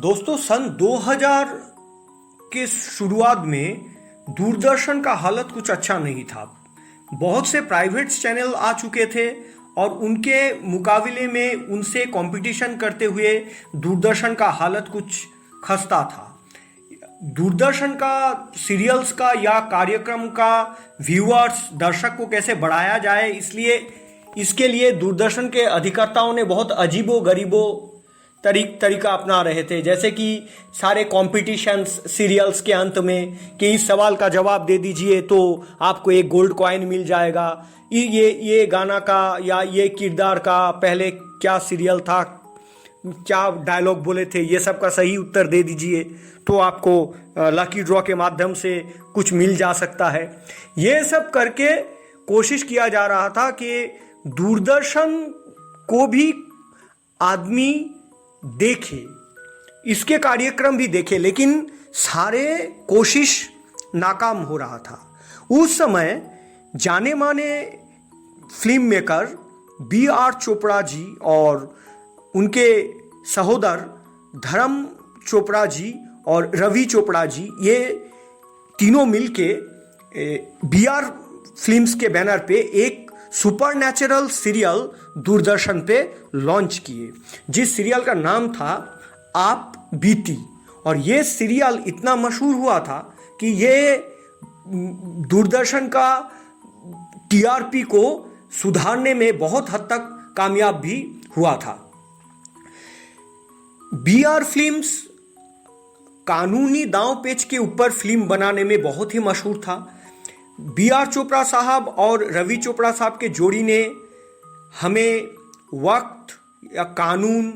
दोस्तों सन 2000 के शुरुआत में दूरदर्शन का हालत कुछ अच्छा नहीं था। बहुत से प्राइवेट चैनल आ चुके थे और उनके मुकाबले में उनसे कंपटीशन करते हुए दूरदर्शन का हालत कुछ खस्ता था। दूरदर्शन का सीरियल्स का या कार्यक्रम का व्यूअर्स दर्शक को कैसे बढ़ाया जाए, इसलिए इसके लिए दूरदर्शन के अधिकर्ताओं ने बहुत अजीबो गरीबो तरीका अपना रहे थे। जैसे कि सारे कॉम्पिटिशन्स सीरियल्स के अंत में कि इस सवाल का जवाब दे दीजिए तो आपको एक गोल्ड कॉइन मिल जाएगा, ये गाना का या ये किरदार का पहले क्या सीरियल था, क्या डायलॉग बोले थे, ये सब का सही उत्तर दे दीजिए तो आपको लकी ड्रॉ के माध्यम से कुछ मिल जा सकता है। ये सब करके कोशिश किया जा रहा था कि दूरदर्शन को भी आदमी देखे, इसके कार्यक्रम भी देखे, लेकिन सारे कोशिश नाकाम हो रहा था। उस समय जाने माने film maker B.R. Chopra ji और उनके सहोदर धर्म चोपड़ा जी और रवि चोपड़ा जी, ये तीनों मिलके B.R. फिल्म्स के बैनर पे एक सुपरनैचुरल सीरियल दूरदर्शन पे लॉन्च किए, जिस सीरियल का नाम था आप बीती। और ये सीरियल इतना मशहूर हुआ था कि ये दूरदर्शन का TRP को सुधारने में बहुत हद तक कामयाब भी हुआ था। B.R. फिल्म्स कानूनी दांव पेच के ऊपर फिल्म बनाने में बहुत ही मशहूर था। B.R. चोपड़ा साहब और रवि चोपड़ा साहब के जोड़ी ने हमें वक्त या कानून,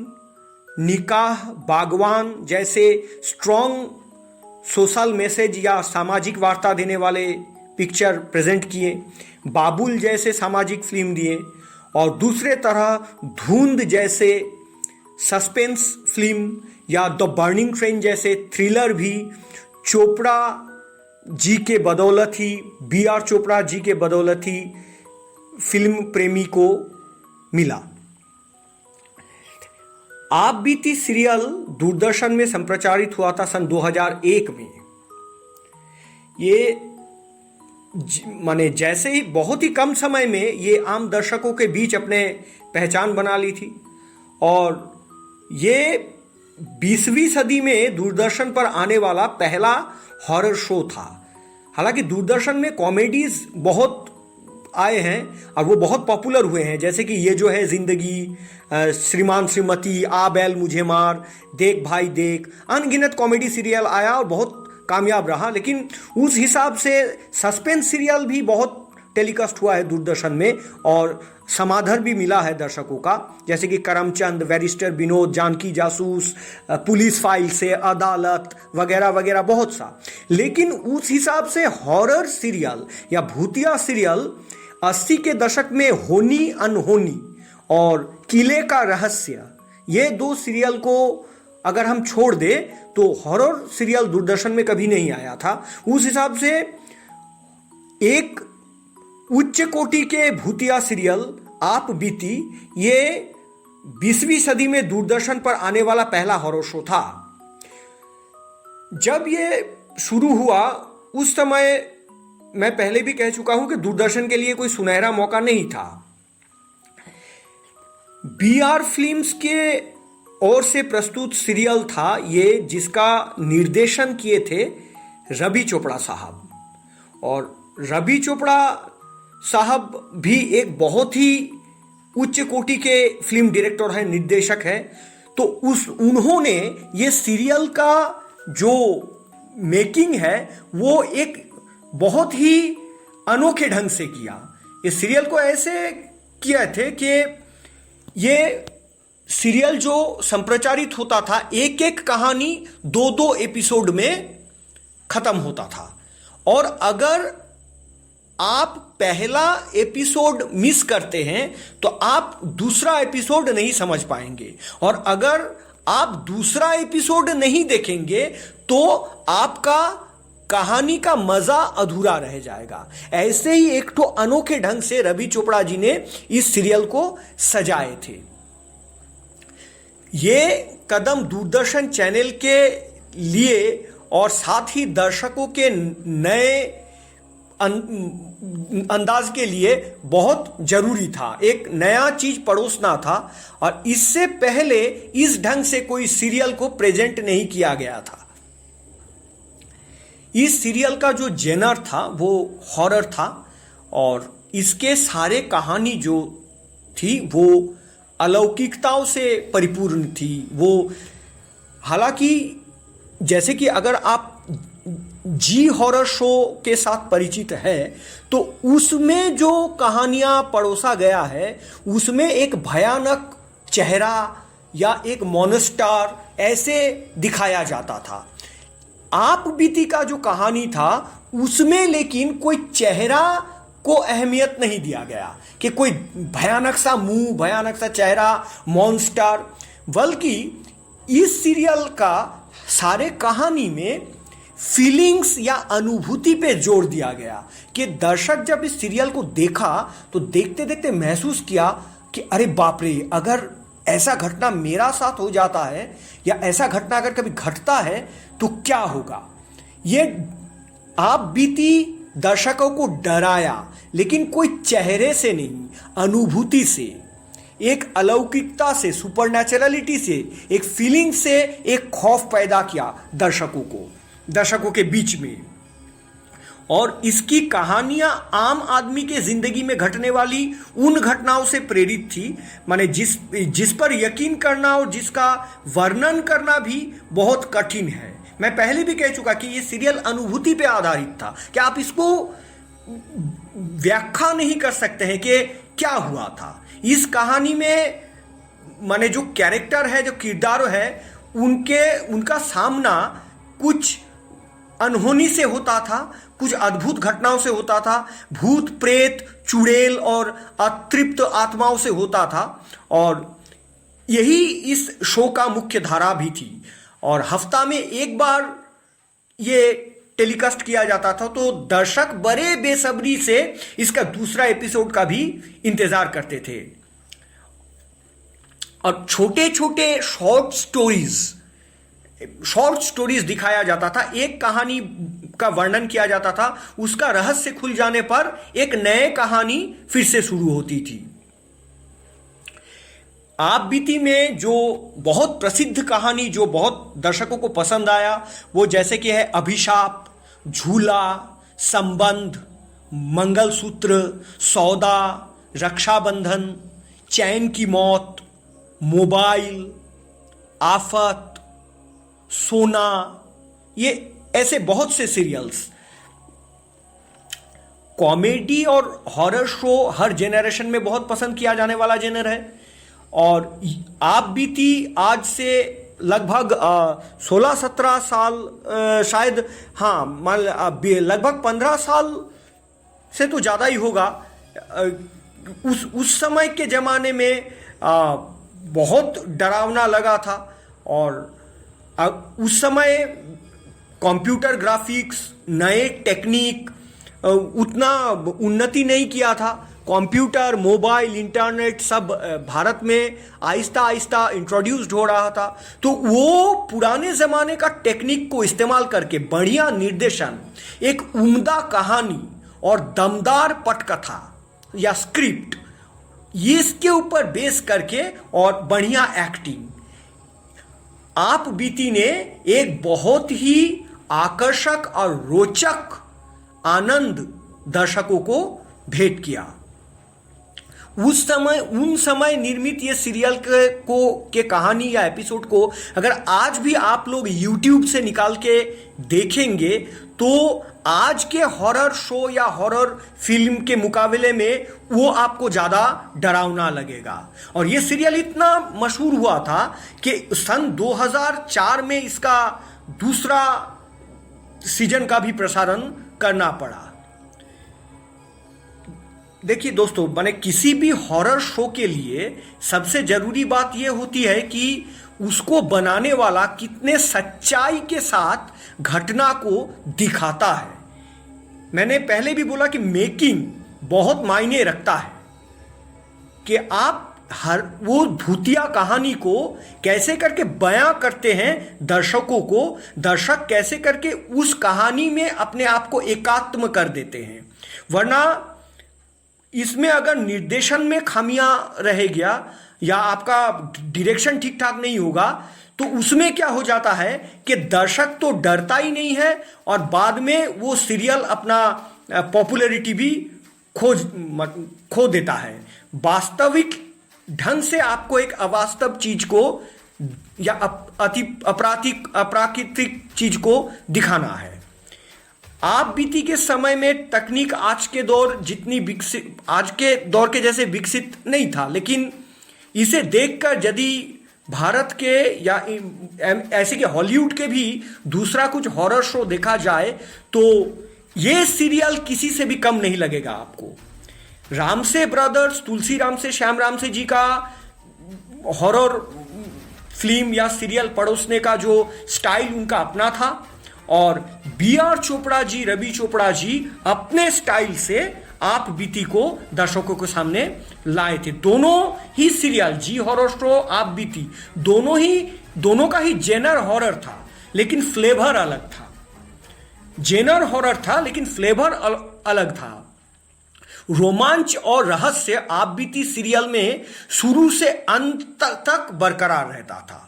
निकाह, बागवान जैसे स्ट्रॉन्ग सोशल मैसेज या सामाजिक वार्ता देने वाले पिक्चर प्रेजेंट किए, बाबुल जैसे सामाजिक फिल्म दिए, और दूसरे तरह धुंध जैसे सस्पेंस फिल्म या द बर्निंग ट्रेन जैसे थ्रिलर भी चोपड़ा जी के बदौलत ही, B.R. चोपड़ा जी के बदौलत ही फिल्म प्रेमी को मिला। आप बीती सीरियल दूरदर्शन में संप्रचारित हुआ था सन 2001 में। ये माने जैसे ही बहुत ही कम समय में ये आम दर्शकों के बीच अपने पहचान बना ली थी, और ये 20वीं सदी में दूरदर्शन पर आने वाला पहला हॉरर शो था। हालांकि दूरदर्शन में कॉमेडीज बहुत आए हैं और वो बहुत पॉपुलर हुए हैं, जैसे कि ये जो है जिंदगी, श्रीमान श्रीमती, आ बैल मुझे मार, देख भाई देख, अनगिनत कॉमेडी सीरियल आया और बहुत कामयाब रहा। लेकिन उस हिसाब से सस्पेंस सीरियल भी बहुत टेलीकास्ट हुआ है दूरदर्शन में और समाधान भी मिला है दर्शकों का, जैसे कि करमचंद, बैरिस्टर विनोद, जानकी जासूस, पुलिस फाइल से, अदालत वगैरह वगैरह बहुत सा। लेकिन उस हिसाब से हॉरर सीरियल या भूतिया सीरियल 80 के दशक में होनी अनहोनी और किले का रहस्य, ये दो सीरियल को अगर हम छोड़ दे तो हॉरर सीरियल दूरदर्शन में कभी नहीं आया था। उस हिसाब से एक उच्च कोटि के भूतिया सीरियल आप बीती, ये 20वीं सदी में दूरदर्शन पर आने वाला पहला हॉरर शो था। जब ये शुरू हुआ उस समय मैं पहले भी कह चुका हूं कि दूरदर्शन के लिए कोई सुनहरा मौका नहीं था। B.R. फिल्म्स के ओर से प्रस्तुत सीरियल था ये, जिसका निर्देशन किए थे रवि चोपड़ा साहब, और रवि चोपड़ा साहब भी एक बहुत ही उच्च कोटि के फिल्म डायरेक्टर हैं, निर्देशक हैं। तो उन्होंने ये सीरियल का जो मेकिंग है वो एक बहुत ही अनोखे ढंग से किया। इस सीरियल को ऐसे किया थे कि ये सीरियल जो संप्रचारित होता था, एक एक कहानी 2-2 एपिसोड में खत्म होता था, और अगर आप पहला एपिसोड मिस करते हैं तो आप दूसरा एपिसोड नहीं समझ पाएंगे, और अगर आप दूसरा एपिसोड नहीं देखेंगे तो आपका कहानी का मजा अधूरा रह जाएगा। ऐसे ही एक तो अनोखे ढंग से रवि चोपड़ा जी ने इस सीरियल को सजाए थे। ये कदम दूरदर्शन चैनल के लिए और साथ ही दर्शकों के नए अंदाज के लिए बहुत जरूरी था। एक नया चीज परोसना था और इससे पहले इस ढंग से कोई सीरियल को प्रेजेंट नहीं किया गया था। इस सीरियल का जो जेनर था वो हॉरर था और इसके सारे कहानी जो थी वो अलौकिकताओं से परिपूर्ण थी। वो हालांकि जैसे कि अगर आप जी हॉरर शो के साथ परिचित है तो उसमें जो कहानियां परोसा गया है उसमें एक भयानक चेहरा या एक मॉन्स्टर ऐसे दिखाया जाता था। आप बीती का जो कहानी था उसमें लेकिन कोई चेहरा को अहमियत नहीं दिया गया कि कोई भयानक सा मुंह, भयानक सा चेहरा, मॉन्स्टर, बल्कि इस सीरियल का सारे कहानी में फीलिंग्स या अनुभूति पे जोर दिया गया कि दर्शक जब इस सीरियल को देखा तो देखते देखते महसूस किया कि अरे बाप रे, अगर ऐसा घटना मेरा साथ हो जाता है या ऐसा घटना अगर कभी घटता है तो क्या होगा। ये आप बीती दर्शकों को डराया, लेकिन कोई चेहरे से नहीं, अनुभूति से, एक अलौकिकता से, सुपरनैचुरलिटी से, एक फीलिंग से एक खौफ पैदा किया दर्शकों के बीच में। और इसकी कहानियां आम आदमी के जिंदगी में घटने वाली उन घटनाओं से प्रेरित थी, माने जिस पर यकीन करना और जिसका वर्णन करना भी बहुत कठिन है। मैं पहले भी कह चुका कि ये सीरियल अनुभूति पे आधारित था कि आप इसको व्याख्या नहीं कर सकते हैं कि क्या हुआ था। इस कहानी में माने जो कैरेक्टर है, जो किरदार है, उनका सामना कुछ अनहोनी से होता था, कुछ अद्भुत घटनाओं से होता था, भूत प्रेत, चुड़ैल और अतृप्त आत्माओं से होता था। और यही इस शो का मुख्य धारा भी थी और हफ्ता में एक बार ये टेलीकास्ट किया जाता था, तो दर्शक बड़े बेसब्री से इसका दूसरा एपिसोड का भी इंतजार करते थे। और छोटे छोटे शॉर्ट स्टोरीज दिखाया जाता था। एक कहानी का वर्णन किया जाता था, उसका रहस्य खुल जाने पर एक नए कहानी फिर से शुरू होती थी। आप बीती में जो बहुत प्रसिद्ध कहानी जो बहुत दर्शकों को पसंद आया वो जैसे कि है अभिशाप, झूला, संबंध, मंगलसूत्र, सौदा, रक्षाबंधन, चैन की मौत, मोबाइल, आफत, सोना, ये ऐसे बहुत से सीरियल्स। कॉमेडी और हॉरर शो हर जेनरेशन में बहुत पसंद किया जाने वाला जेनर है। और आप बीती आज से लगभग 16-17 साल, शायद हाँ मान लगभग 15 साल से तो ज़्यादा ही होगा, उस समय के ज़माने में बहुत डरावना लगा था। और उस समय कंप्यूटर ग्राफिक्स, नए टेक्निक उतना उन्नति नहीं किया था। कंप्यूटर, मोबाइल, इंटरनेट सब भारत में आहिस्ता आहिस्ता इंट्रोड्यूस्ड हो रहा था। तो वो पुराने ज़माने का टेक्निक को इस्तेमाल करके बढ़िया निर्देशन, एक उम्दा कहानी और दमदार पटकथा या स्क्रिप्ट, ये इसके ऊपर बेस करके और बढ़िया एक्टिंग, आप बीती ने एक बहुत ही आकर्षक और रोचक आनंद दर्शकों को भेंट किया। उन समय निर्मित ये सीरियल के कहानी या एपिसोड को अगर आज भी आप लोग YouTube से निकाल के देखेंगे तो आज के हॉरर शो या हॉरर फिल्म के मुकाबले में वो आपको ज़्यादा डरावना लगेगा। और ये सीरियल इतना मशहूर हुआ था कि सन 2004 में इसका दूसरा सीजन का भी प्रसारण करना पड़ा। देखिए दोस्तों, माने किसी भी हॉरर शो के लिए सबसे जरूरी बात यह होती है कि उसको बनाने वाला कितने सच्चाई के साथ घटना को दिखाता है। मैंने पहले भी बोला कि मेकिंग बहुत मायने रखता है कि आप हर वो भूतिया कहानी को कैसे करके बयां करते हैं दर्शकों को, दर्शक कैसे करके उस कहानी में अपने आप को एकात्म कर देते हैं। वरना इसमें अगर निर्देशन में खामियां रह गया या आपका डायरेक्शन ठीक ठाक नहीं होगा तो उसमें क्या हो जाता है कि दर्शक तो डरता ही नहीं है और बाद में वो सीरियल अपना पॉपुलैरिटी भी खो देता है। वास्तविक ढंग से आपको एक अवास्तव चीज को या अप्राकृतिक चीज को दिखाना है। आप बीती के समय में तकनीक आज के दौर के जैसे विकसित नहीं था, लेकिन इसे देखकर यदि भारत के या ऐसे के हॉलीवुड के भी दूसरा कुछ हॉरर शो देखा जाए तो ये सीरियल किसी से भी कम नहीं लगेगा आपको। रामसे ब्रदर्स, तुलसी राम से श्याम राम से जी का हॉरर फिल्म या सीरियल परोसने का जो स्टाइल उनका अपना था और B.R. चोपड़ा जी, रवि चोपड़ा जी अपने स्टाइल से आप बीती को दर्शकों के सामने लाए थे। दोनों ही सीरियल, जी हॉरर शो, आप बीती, दोनों का ही जेनर हॉरर था लेकिन फ्लेवर अलग था। जेनर हॉरर था लेकिन फ्लेवर अलग था। रोमांच और रहस्य आप बीती सीरियल में शुरू से अंत तक बरकरार रहता था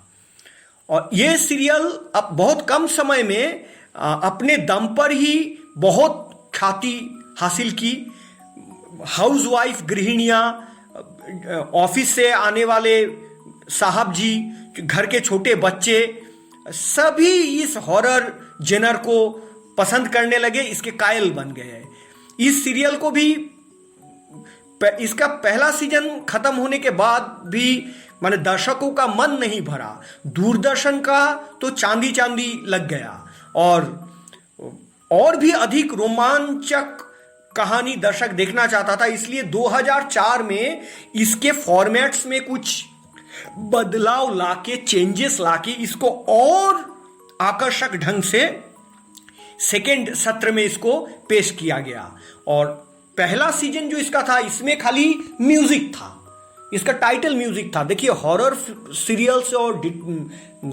और यह सीरियल अब बहुत कम समय में अपने दम पर ही बहुत ख्याति हासिल की। हाउसवाइफ, गृहिणियां, ऑफिस से आने वाले साहब जी, घर के छोटे बच्चे सभी इस हॉरर जेनर को पसंद करने लगे, इसके कायल बन गए। इस सीरियल को भी इसका पहला सीजन खत्म होने के बाद भी माने दर्शकों का मन नहीं भरा। दूरदर्शन का तो चांदी चांदी लग गया और भी अधिक रोमांचक कहानी दर्शक देखना चाहता था। इसलिए 2004 में इसके फॉर्मेट्स में कुछ बदलाव लाके, चेंजेस लाके इसको और आकर्षक ढंग से सेकेंड सत्र में इसको पेश किया गया। और पहला सीजन जो इसका था इसमें खाली म्यूजिक था, इसका टाइटल म्यूजिक था। देखिए हॉरर सीरियल्स और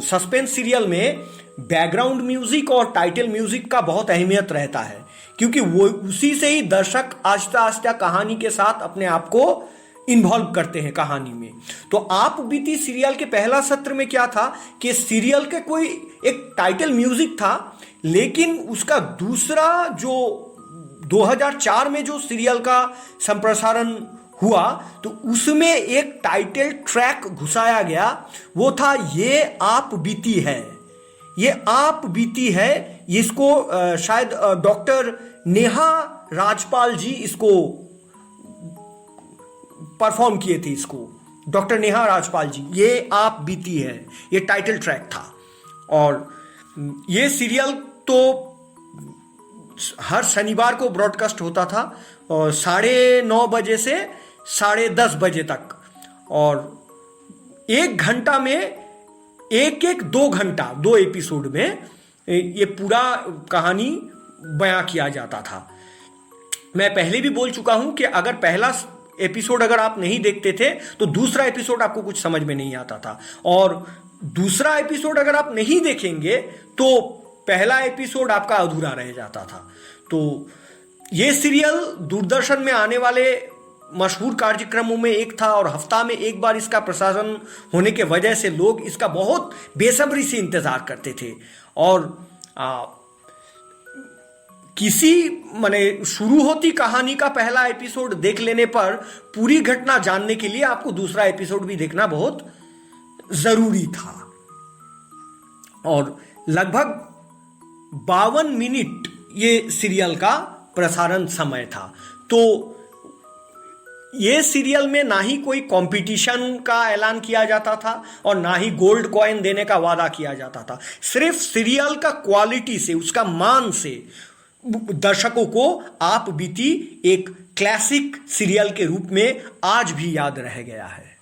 सस्पेंस सीरियल में बैकग्राउंड म्यूजिक और टाइटल म्यूजिक का बहुत अहमियत रहता है क्योंकि वो उसी से ही दर्शक आस्ता आस्ता कहानी के साथ अपने आप को इन्वॉल्व करते हैं कहानी में। तो आप बीती सीरियल के पहला सत्र में क्या था कि सीरियल के कोई एक टाइटल म्यूजिक था लेकिन उसका दूसरा जो 2004 में जो सीरियल का संप्रसारण हुआ तो उसमें एक टाइटल ट्रैक घुसाया गया। वो था ये आप बीती है। ये आप बीती है, इसको शायद डॉक्टर नेहा राजपाल जी इसको परफॉर्म किए थे। इसको डॉक्टर नेहा राजपाल जी, ये आप बीती है, ये टाइटल ट्रैक था। और ये सीरियल तो हर शनिवार को ब्रॉडकास्ट होता था और 9:30 बजे से 10:30 बजे तक, और 1 घंटा में एक 2 घंटा 2 एपिसोड में ये पूरा कहानी बयां किया जाता था। मैं पहले भी बोल चुका हूं कि अगर पहला एपिसोड अगर आप नहीं देखते थे तो दूसरा एपिसोड आपको कुछ समझ में नहीं आता था, और दूसरा एपिसोड अगर आप नहीं देखेंगे तो पहला एपिसोड आपका अधूरा रह जाता था। तो ये सीरियल दूरदर्शन में आने वाले मशहूर कार्यक्रमों में एक था और हफ्ता में एक बार इसका प्रसारण होने के वजह से लोग इसका बहुत बेसब्री से इंतजार करते थे। और किसी माने शुरू होती कहानी का पहला एपिसोड देख लेने पर पूरी घटना जानने के लिए आपको दूसरा एपिसोड भी देखना बहुत जरूरी था। और लगभग 52 मिनट ये सीरियल का प्रसारण समय था। तो ये सीरियल में ना ही कोई कंपटीशन का ऐलान किया जाता था और ना ही गोल्ड कॉइन देने का वादा किया जाता था। सिर्फ सीरियल का क्वालिटी से, उसका मान से दर्शकों को आप बीती एक क्लासिक सीरियल के रूप में आज भी याद रह गया है।